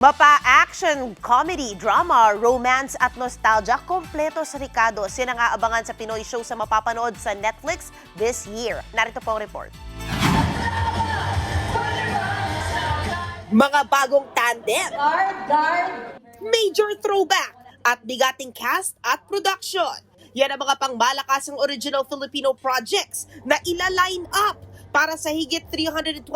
Mapa-action, comedy, drama, romance at nostalgia, kompleto sa Ricardo. Sila nga abangan sa Pinoy show sa mapapanood sa Netflix this year. Narito po ang report. Mga bagong tandem, major throwback, at bigating cast at production. Yan ang mga pangmalakasang original Filipino projects na ila-line up para sa higit 325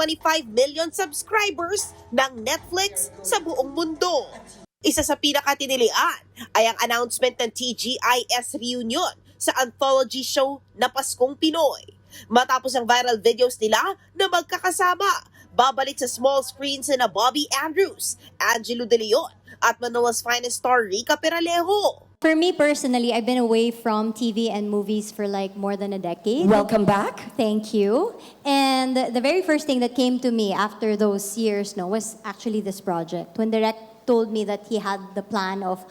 million subscribers ng Netflix sa buong mundo. Isa sa pinakatinilian ay ang announcement ng TGIS reunion sa anthology show na Paskong Pinoy. Matapos ang viral videos nila na magkakasama, babalik sa small screens na Bobby Andrews, Angelo De Leon at Manila's finest star Rica Peralejo. For me personally, I've been away from TV and movies for like more than a decade. Welcome back. Thank you. And the very first thing that came to me after those years was actually this project. When Direk told me that he had the plan of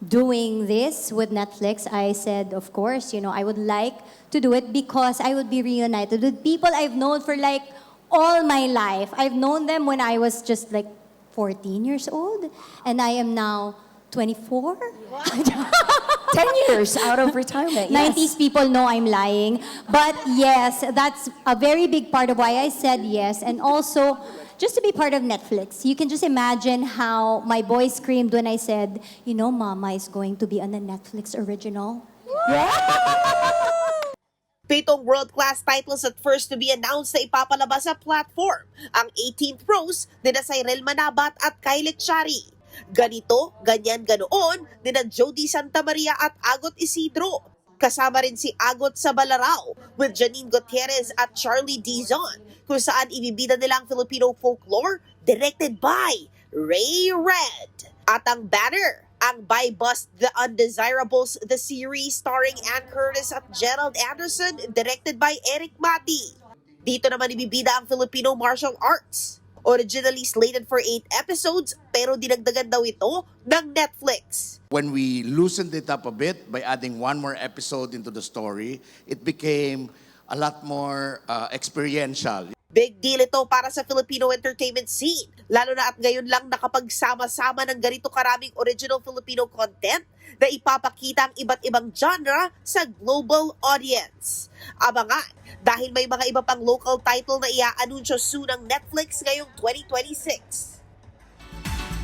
doing this with Netflix, I said, of course, I would like to do it because I would be reunited with people I've known for like all my life. I've known them when I was just like 14 years old, and I am now 24? 10 years out of retirement. Yes. 90s people know I'm lying. But yes, that's a very big part of why I said yes. And also, just to be part of Netflix. You can just imagine how my boy screamed when I said, Mama is going to be on the Netflix original. Pitong world-class titles at first to be announced na ipapalabas sa platform. Ang 18th Rose, nina Cyril Manabat at Kylie Chari. Ganito, ganyan, ganoon, nina Jody Santa Maria at Agot Isidro. Kasama rin si Agot sa Balarao with Janine Gutierrez at Charlie Dizon, kung saan ibibida nila ang Filipino folklore directed by Ray Red. At ang banner, ang By Bust the Undesirables, the series starring Ann Curtis at Gerald Anderson, directed by Eric Mati. Dito naman ibibida ang Filipino martial arts. Originally slated for 8 episodes, pero dinagdagan daw ito ng Netflix. When we loosened it up a bit by adding one more episode into the story, it became a lot more experiential. Big deal ito para sa Filipino entertainment scene, lalo na at ngayon lang nakapagsama-sama ng ganito karaming original Filipino content na ipapakita ang iba't ibang genre sa global audience. Abangan, dahil may mga iba pang local title na ia-anunsyo soon ng Netflix ngayong 2026.